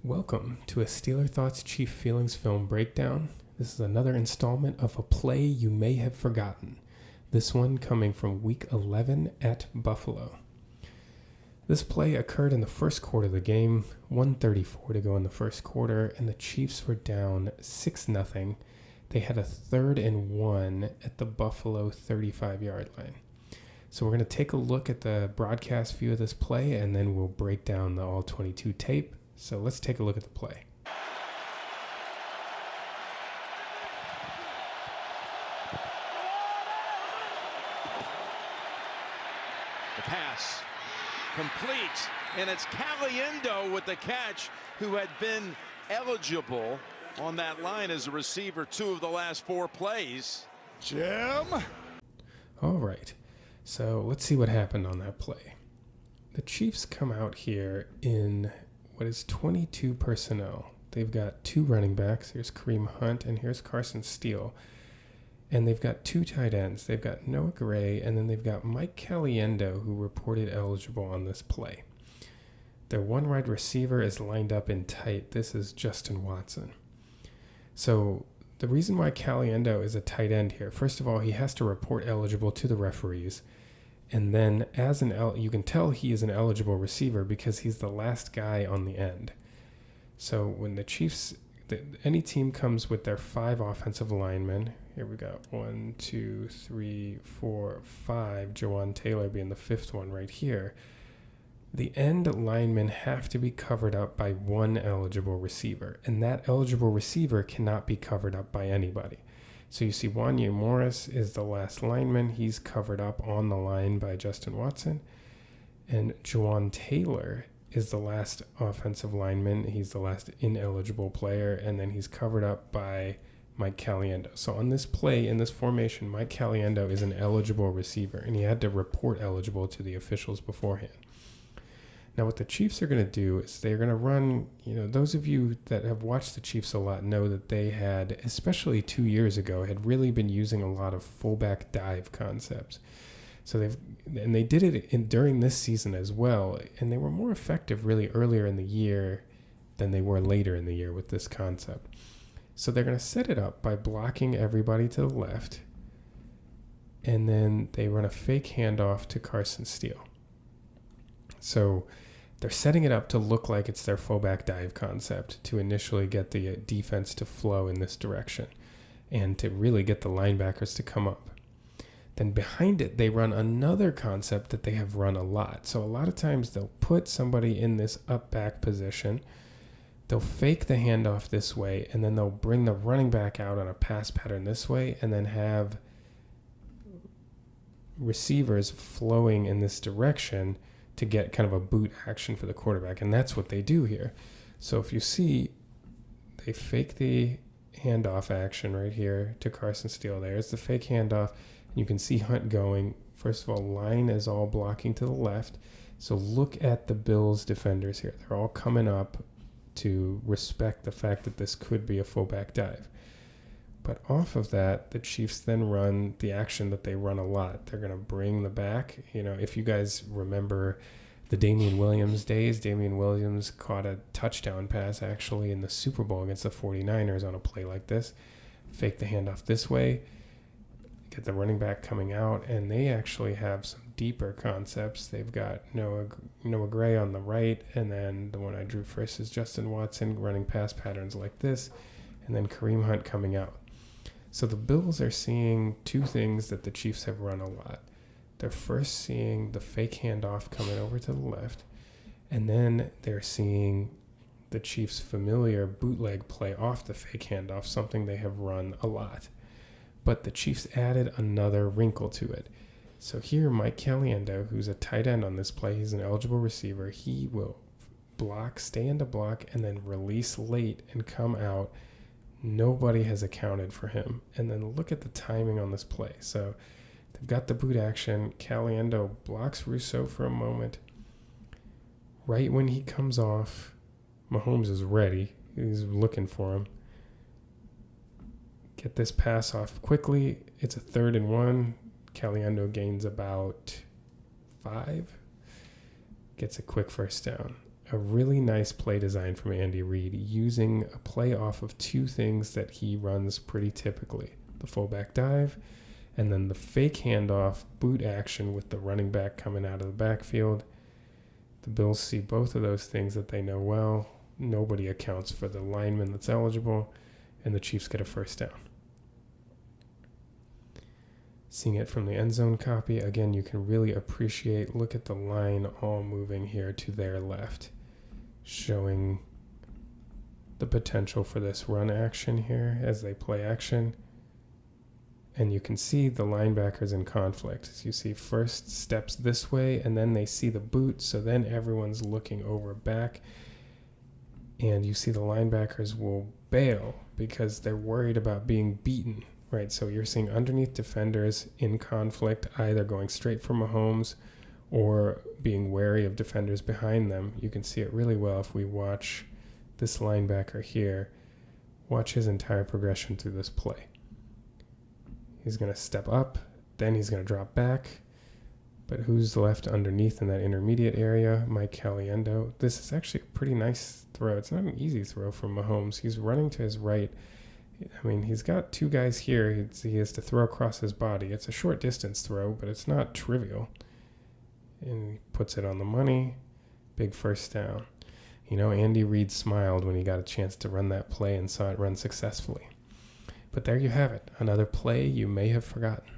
Welcome to a Steeler Thoughts Chief Feelings film breakdown. This is another installment of a play you may have forgotten. This one coming from Week 11 at Buffalo. This play occurred in the first quarter of the game, 1:34 to go in the first quarter, and the Chiefs were down 6-0. They had a 3rd and 1 at the Buffalo 35-yard line. So we're going to take a look at the broadcast view of this play, and then we'll break down the all-22 tape. So let's take a look at the play. The pass complete, and it's Caliendo with the catch, who had been eligible on that line as a receiver 2 of the last 4 plays. Jim? All right, so let's see what happened on that play. The Chiefs come out here in what is 22 personnel. They've got 2 running backs. Here's Kareem Hunt and here's Carson Steele. And they've got 2 tight ends. They've got Noah Gray, and then they've got Mike Caliendo, who reported eligible on this play. Their one wide receiver is lined up in tight. This is Justin Watson. So the reason why Caliendo is a tight end here, first of all, he has to report eligible to the referees. And then you can tell he is an eligible receiver because he's the last guy on the end. So when the Chiefs, any team comes with their 5 offensive linemen, here we got 1, 2, 3, 4, 5, Jawan Taylor being the 5th one right here. The end linemen have to be covered up by one eligible receiver, and that eligible receiver cannot be covered up by anybody. So you see Wanya Morris is the last lineman. He's covered up on the line by Justin Watson. And Jawan Taylor is the last offensive lineman. He's the last ineligible player. And then he's covered up by Mike Caliendo. So on this play, in this formation, Mike Caliendo is an eligible receiver. And he had to report eligible to the officials beforehand. Now, what the Chiefs are going to do is they're going to run, those of you that have watched the Chiefs a lot know that they had, especially 2 years ago, had really been using a lot of fullback dive concepts. So they did it during this season as well, and they were more effective really earlier in the year than they were later in the year with this concept. So they're going to set it up by blocking everybody to the left, and then they run a fake handoff to Carson Steele. So they're setting it up to look like it's their fullback dive concept to initially get the defense to flow in this direction and to really get the linebackers to come up. Then behind it, they run another concept that they have run a lot. So a lot of times they'll put somebody in this up back position. They'll fake the handoff this way, and then they'll bring the running back out on a pass pattern this way, and then have receivers flowing in this direction to get kind of a boot action for the quarterback. And that's what they do here. So if you see, they fake the handoff action right here to Carson Steele. There's the fake handoff. And you can see Hunt going. First of all, line is all blocking to the left. So look at the Bills defenders here. They're all coming up to respect the fact that this could be a fullback dive. But off of that, the Chiefs then run the action that they run a lot. They're going to bring the back. If you guys remember the Damian Williams days, Damian Williams caught a touchdown pass actually in the Super Bowl against the 49ers on a play like this. Fake the handoff this way, get the running back coming out, and they actually have some deeper concepts. They've got Noah Gray on the right, and then the one I drew first is Justin Watson running pass patterns like this, and then Kareem Hunt coming out. So the Bills are seeing 2 things that the Chiefs have run a lot. They're first seeing the fake handoff coming over to the left, and then they're seeing the Chiefs' familiar bootleg play off the fake handoff, something they have run a lot. But the Chiefs added another wrinkle to it. So here, Mike Caliendo, who's a tight end on this play, he's an eligible receiver, he will block, stay in the block, and then release late and come out. Nobody has accounted for him. And then look at the timing on this play. So they've got the boot action. Caliendo blocks Rousseau for a moment. Right when he comes off, Mahomes is ready. He's looking for him. Get this pass off quickly. It's a 3rd and 1. Caliendo gains about 5. Gets a quick first down. a really nice play design from Andy Reid, using a play off of two things that he runs pretty typically: the fullback dive, and then the fake handoff boot action with the running back coming out of the backfield. The Bills see both of those things that they know well. Nobody accounts for the lineman that's eligible, and the Chiefs get a first down. Seeing it from the end zone copy, again, you can really appreciate, look at the line all moving here to their left, showing the potential for this run action here as they play action. And you can see the linebackers in conflict. As you see, first steps this way, and then they see the boot, so then everyone's looking over back. And you see the linebackers will bail because they're worried about being beaten, right? So you're seeing underneath defenders in conflict, either going straight for Mahomes or being wary of defenders behind them. You can see it really well if we watch this linebacker here. Watch his entire progression through this play. He's going to step up, then he's going to drop back. But who's left underneath in that intermediate area? Caliendo. This is actually a pretty nice throw. It's not an easy throw from Mahomes. He's running to his right. I mean, he's got two guys here. He has to throw across his body. It's a short distance throw, but it's not trivial. And he puts it on the money. Big first down. You know, Andy Reid smiled when he got a chance to run that play and saw it run successfully. But there you have it, another play you may have forgotten.